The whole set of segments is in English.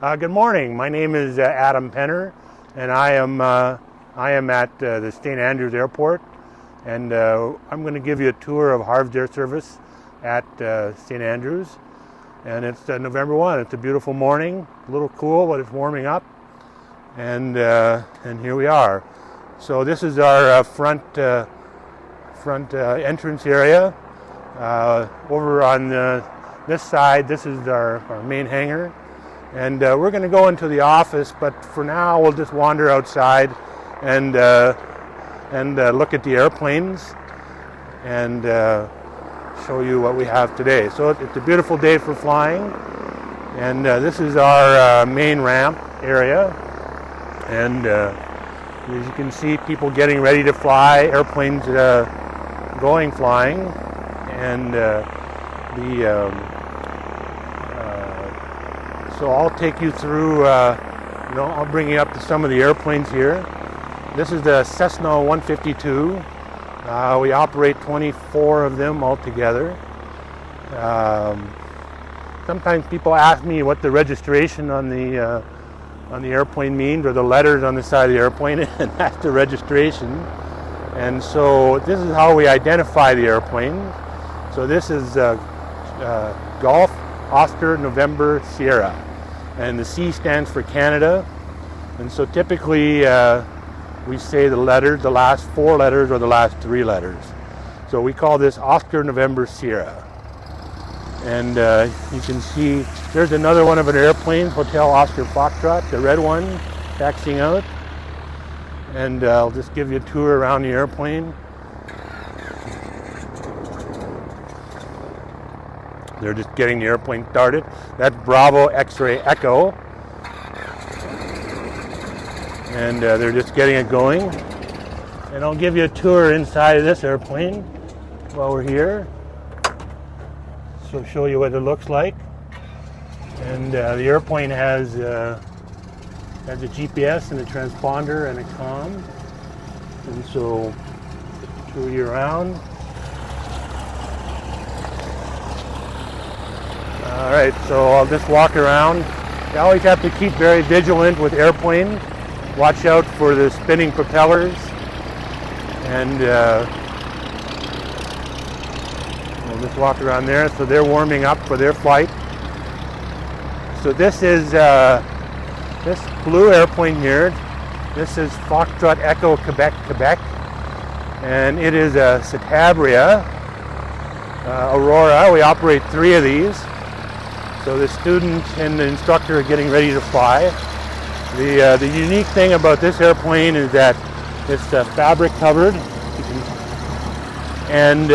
Good morning. My name is Adam Penner, and I am at the St. Andrews Airport, and I'm going to give you a tour of Harv's Air Service at St. Andrews. And it's November 1. It's a beautiful morning, a little cool, but it's warming up, and here we are. So this is our front entrance area. Over on this side, this is our main hangar. And we're going to go into the office, but for now we'll just wander outside and look at the airplanes and show you what we have today. So it's a beautiful day for flying, and this is our main ramp area. And as you can see, people getting ready to fly, airplanes going flying, and so I'll take you through, I'll bring you up to some of the airplanes here. This is the Cessna 152. We operate 24 of them altogether. Sometimes people ask me what the registration on the airplane means, or the letters on the side of the airplane, and that's the registration. And so this is how we identify the airplanes. So this is Golf, Oscar, November, Sierra. And the C stands for Canada. And so typically we say the last 4 letters or the last 3 letters. So we call this Oscar, November, Sierra. And you can see there's another one of an airplane, Hotel Oscar Foxtrot, the red one, taxiing out. And I'll just give you a tour around the airplane. They're just getting the airplane started. That's Bravo X-Ray Echo. And they're just getting it going. And I'll give you a tour inside of this airplane while we're here. So show you what it looks like. And the airplane has a GPS and a transponder and a comm. And so show you around. All right, so I'll just walk around. You always have to keep very vigilant with airplanes. Watch out for the spinning propellers. And we'll just walk around there. So they're warming up for their flight. So this is this blue airplane here. This is Foxtrot Echo Quebec, Quebec. And it is a Citabria Aurora. We operate 3 of these. So the student and the instructor are getting ready to fly. The unique thing about this airplane is that it's fabric covered, and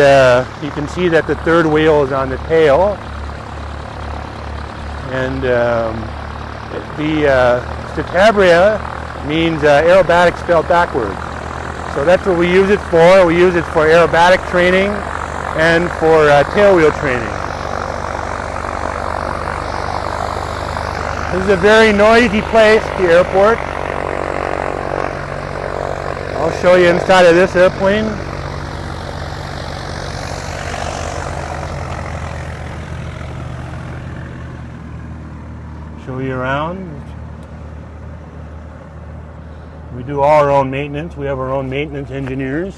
you can see that the third wheel is on the tail. And the Citabria means aerobatic spelled backwards. So that's what we use it for. We use it for aerobatic training and for tailwheel training. This is a very noisy place, the airport. I'll show you inside of this airplane. Show you around. We do all our own maintenance. We have our own maintenance engineers.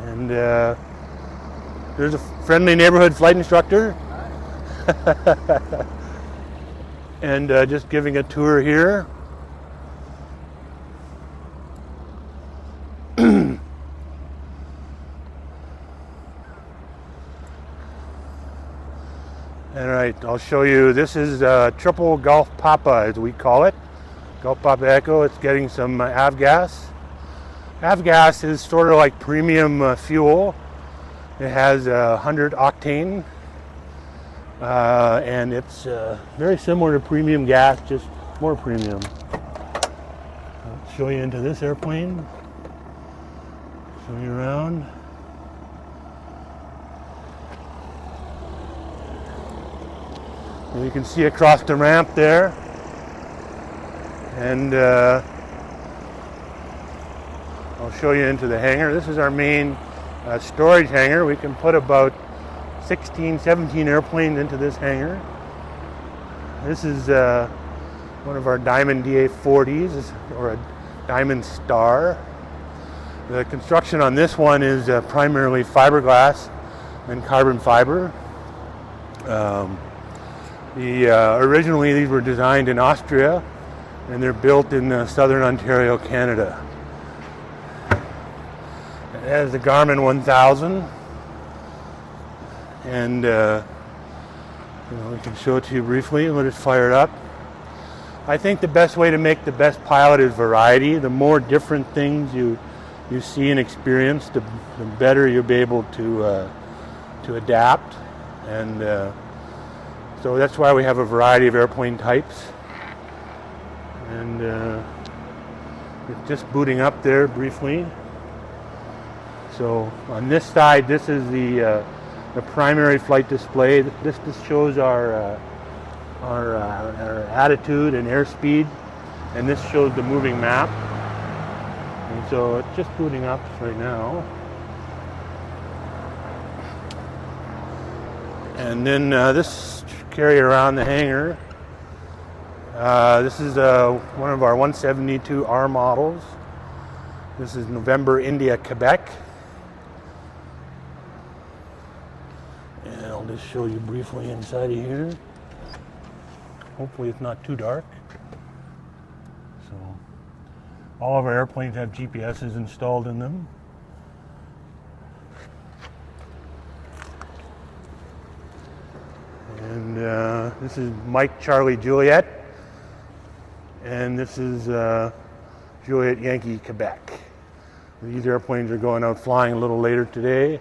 And there's a friendly neighborhood flight instructor. And just giving a tour here. Alright, I'll show you. This is triple Golf Papa, as we call it. Golf Papa Echo. It's getting some avgas. Avgas is sort of like premium fuel. It has 100 octane. And it's very similar to premium gas, just more premium. I'll show you into this airplane. Show you around. And you can see across the ramp there. And I'll show you into the hangar. This is our main storage hangar. We can put about 16, 17 airplanes into this hangar. This is one of our Diamond DA40s, or a Diamond Star. The construction on this one is primarily fiberglass and carbon fiber. Originally these were designed in Austria, and they're built in southern Ontario, Canada. It has the Garmin 1000, and we can show it to you briefly. We'll just fire it up. I think the best way to make the best pilot is variety. The more different things you see and experience, the better you'll be able to adapt. And so that's why we have a variety of airplane types. And it's just booting up there briefly. So on this side, this is the primary flight display. This shows our attitude and airspeed, and this shows the moving map. And so it's just booting up right now. And then this carry around the hangar. This is one of our 172R models. This is November, India, Quebec. And I'll just show you briefly inside of here. Hopefully it's not too dark. So all of our airplanes have GPSs installed in them. And this is Mike Charlie Juliet, and this is Juliet Yankee Quebec. These airplanes are going out flying a little later today.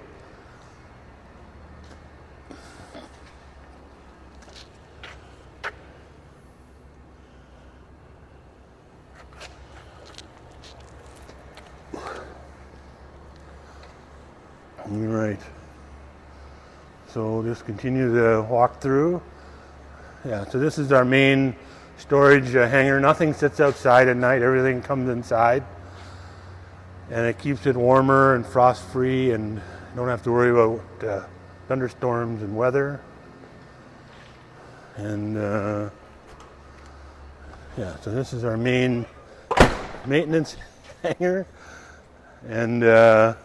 Right. So just continue the walk through. Yeah, so this is our main storage hangar. Nothing sits outside at night. Everything comes inside. And it keeps it warmer and frost free, and you don't have to worry about thunderstorms and weather. And yeah, so this is our main maintenance hangar. And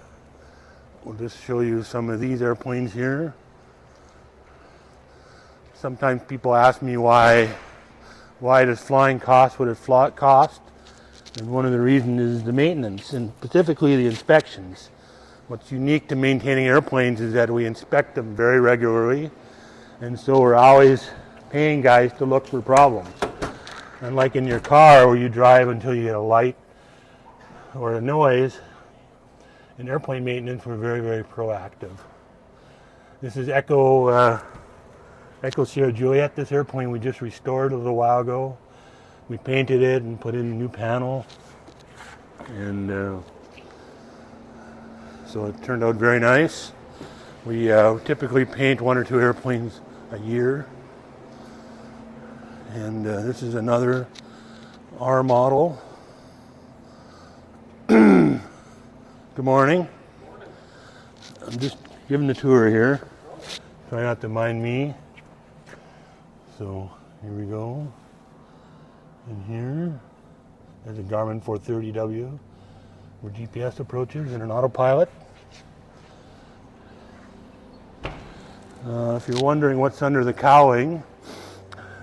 we'll just show you some of these airplanes here. Sometimes people ask me why does flying cost what it costs? And one of the reasons is the maintenance, and specifically the inspections. What's unique to maintaining airplanes is that we inspect them very regularly, and so we're always paying guys to look for problems. Unlike in your car where you drive until you get a light or a noise, in airplane maintenance we're very, very proactive. This is Echo Sierra Juliet. This airplane we just restored a little while ago. We painted it and put in a new panel, and so it turned out very nice. We typically paint 1 or 2 airplanes a year. And this is another R model. Good morning. I'm just giving the tour here. Try not to mind me. So here we go. And here, there's a Garmin 430W for GPS approaches and an autopilot. If you're wondering what's under the cowling,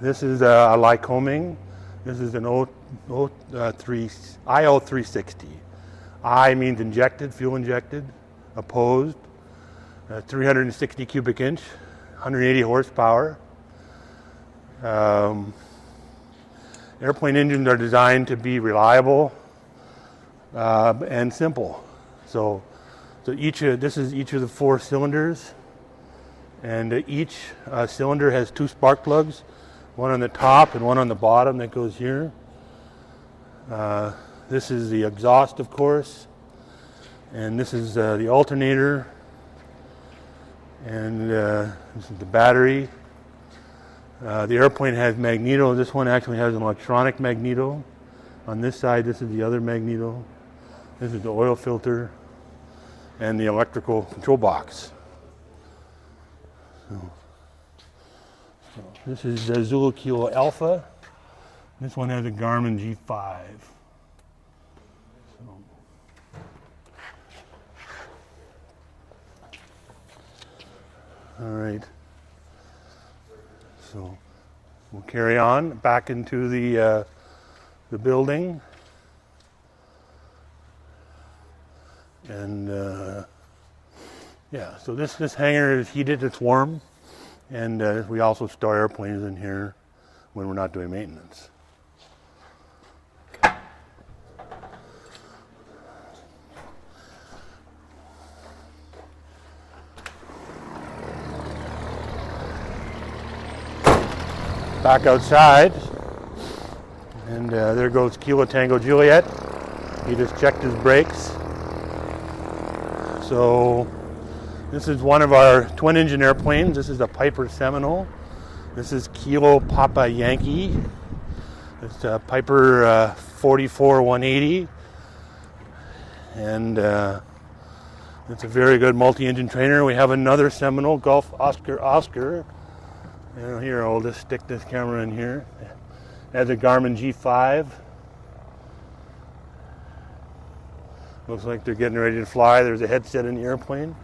this is a Lycoming. This is an IO360. I means injected, fuel injected, opposed, 360 cubic inch, 180 horsepower. Airplane engines are designed to be reliable and simple. So this is each of the 4 cylinders, and each cylinder has 2 spark plugs, one on the top and one on the bottom that goes here. This is the exhaust, of course, and this is the alternator, and this is the battery. The airplane has magneto. This one actually has an electronic magneto. On this side, this is the other magneto. This is the oil filter and the electrical control box. So This is the Zulu Kilo Alpha. This one has a Garmin G5. So. All right. So we'll carry on back into the building, and yeah. So this hangar is heated; it's warm, and we also store airplanes in here when we're not doing maintenance. Back outside, and there goes Kilo Tango Juliet. He just checked his brakes. So this is one of our twin engine airplanes. This is a Piper Seminole. This is Kilo Papa Yankee. It's a Piper 44-180, and it's a very good multi-engine trainer. We have another Seminole, Golf Oscar. And here, I'll just stick this camera in here. It has a Garmin G5. Looks like they're getting ready to fly. There's a headset in the airplane.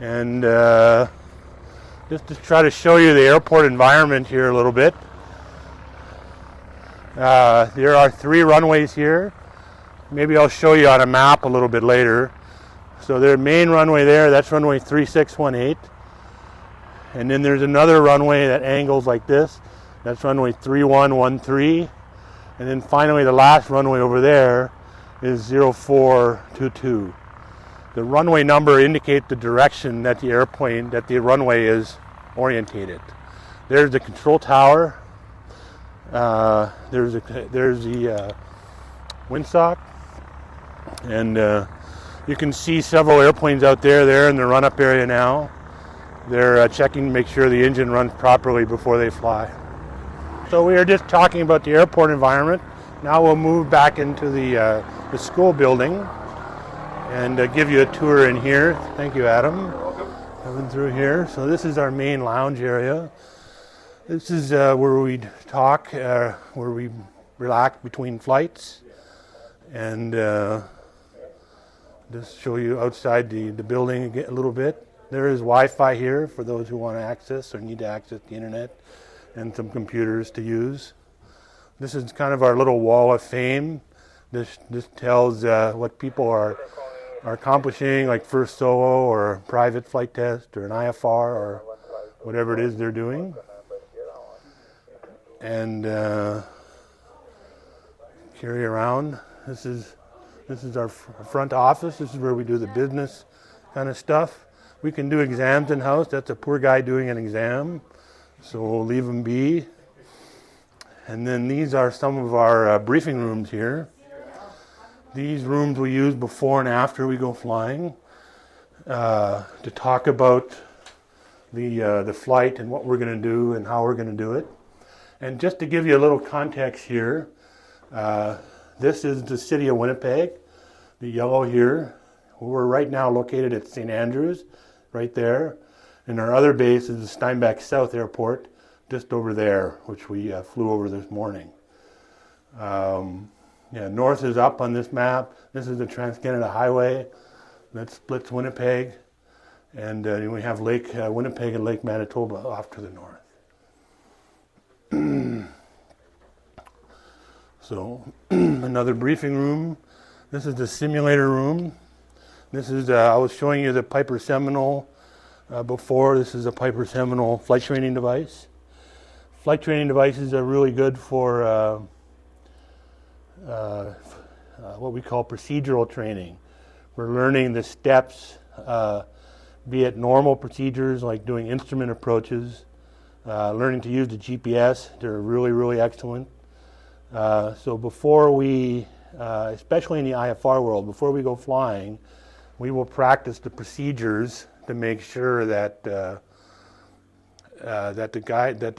And just to try to show you the airport environment here a little bit. There are 3 runways here. Maybe I'll show you on a map a little bit later. So their main runway there, that's runway 3618. And then there's another runway that angles like this. That's runway 3113. And then finally the last runway over there is 0422. The runway number indicates the direction that the runway is orientated. There's the control tower. There's the windsock. And you can see several airplanes out there. They're in the run-up area now. They're checking to make sure the engine runs properly before they fly. So we are just talking about the airport environment. Now we'll move back into the school building and give you a tour in here. Thank you, Adam. Coming through here. So this is our main lounge area. This is where we talk, where we relax between flights, and just show you outside the building a little bit. There is Wi-Fi here for those who want to access or need to access the internet, and some computers to use. This is kind of our little wall of fame. This tells what people are accomplishing, like first solo or private flight test or an IFR or whatever it is they're doing. And carry around. This is our front office. This is where we do the business kind of stuff. We can do exams in-house. That's a poor guy doing an exam, so we'll leave him be. And then these are some of our briefing rooms here. These rooms we use before and after we go flying to talk about the flight and what we're going to do and how we're going to do it. And just to give you a little context here, this is the city of Winnipeg, the yellow here. We're right now located at St. Andrews, right there. And our other base is the Steinbach South Airport, just over there, which we flew over this morning. North is up on this map. This is the Trans-Canada Highway that splits Winnipeg. And we have Lake Winnipeg and Lake Manitoba off to the north. So, another briefing room. This is the simulator room. This is, I was showing you the Piper Seminole before. This is a Piper Seminole flight training device. Flight training devices are really good for what we call procedural training. We're learning the steps, be it normal procedures like doing instrument approaches, learning to use the GPS. They're really, really excellent. So before we, especially in the IFR world, before we go flying, we will practice the procedures to make sure that the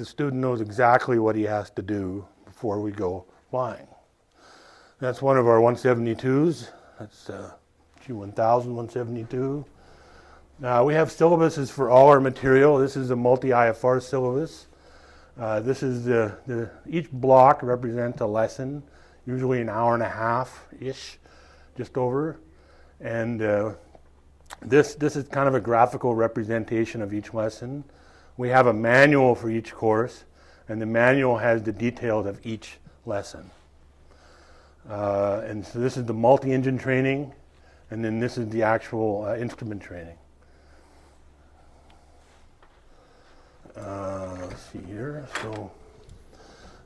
student knows exactly what he has to do before we go flying. That's one of our 172s. That's G1000 172. We have syllabuses for all our material. This is a multi-IFR syllabus. This is each block represents a lesson, usually an hour and a half-ish, just over. And this is kind of a graphical representation of each lesson. We have a manual for each course, and the manual has the details of each lesson. And so this is the multi-engine training, and then this is the actual instrument training. Let's see here. So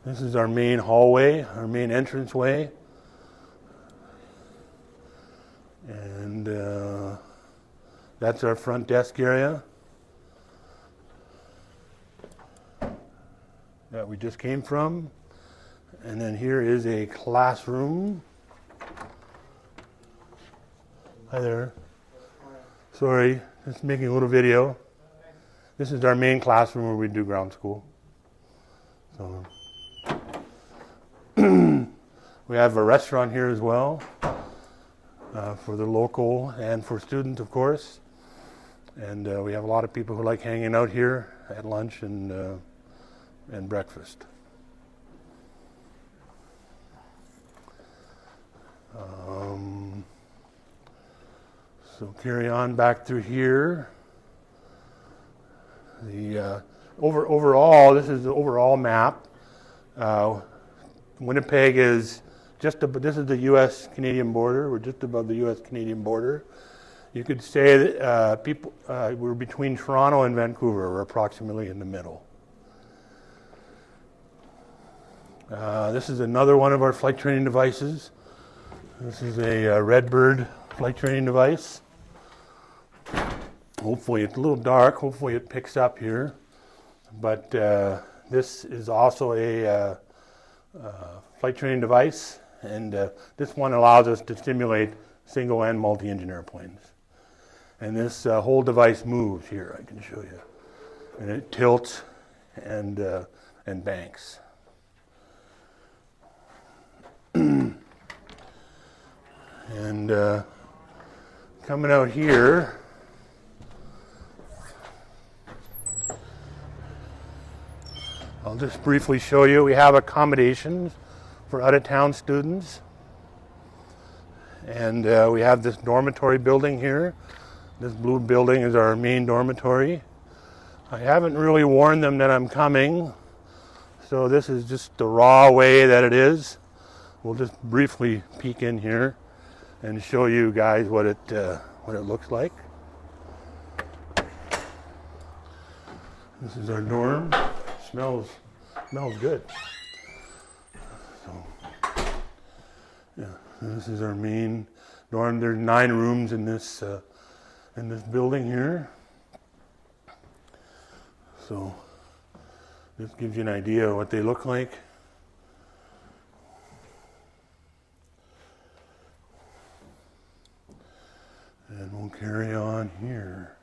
this is our main hallway, our main entranceway. And that's our front desk area that we just came from. And then here is a classroom. Hi there. Sorry, just making a little video. This is our main classroom where we do ground school. So we have a restaurant here as well for the local and for students, of course. And we have a lot of people who like hanging out here at lunch and breakfast. So carry on back through here. The overall, this is the overall map. Winnipeg is this is the U.S.-Canadian border. We're just above the U.S.-Canadian border. You could say that we're between Toronto and Vancouver. We're approximately in the middle. This is another one of our flight training devices. This is a Redbird flight training device. Hopefully it's a little dark. Hopefully it picks up here. But this is also a flight training device, and this one allows us to simulate single and multi-engine airplanes. And this whole device moves here. I can show you, and it tilts and banks. And coming out here, I'll just briefly show you. We have accommodations for out-of-town students. And we have this dormitory building here. This blue building is our main dormitory. I haven't really warned them that I'm coming, so this is just the raw way that it is. We'll just briefly peek in here and show you guys what it looks like. This is our dorm. Smells good. So, yeah, this is our main dorm. There's 9 rooms in this building here. So this gives you an idea of what they look like. And we'll carry on here.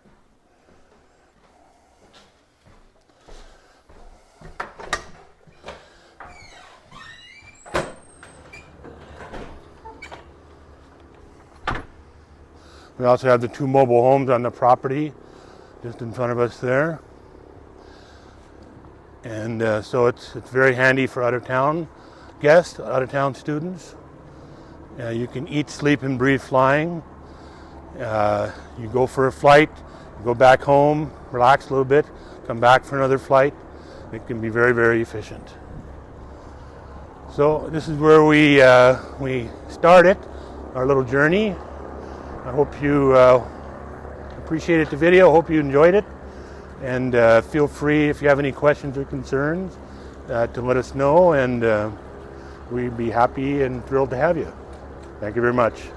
We also have the 2 mobile homes on the property just in front of us there. And so it's very handy for out-of-town guests, out-of-town students. You can eat, sleep, and breathe flying. You go for a flight, you go back home, relax a little bit, come back for another flight. It can be very, very efficient. So this is where we started our little journey. I hope you appreciated the video. I hope you enjoyed it. And feel free, if you have any questions or concerns, to let us know. And we'd be happy and thrilled to have you. Thank you very much.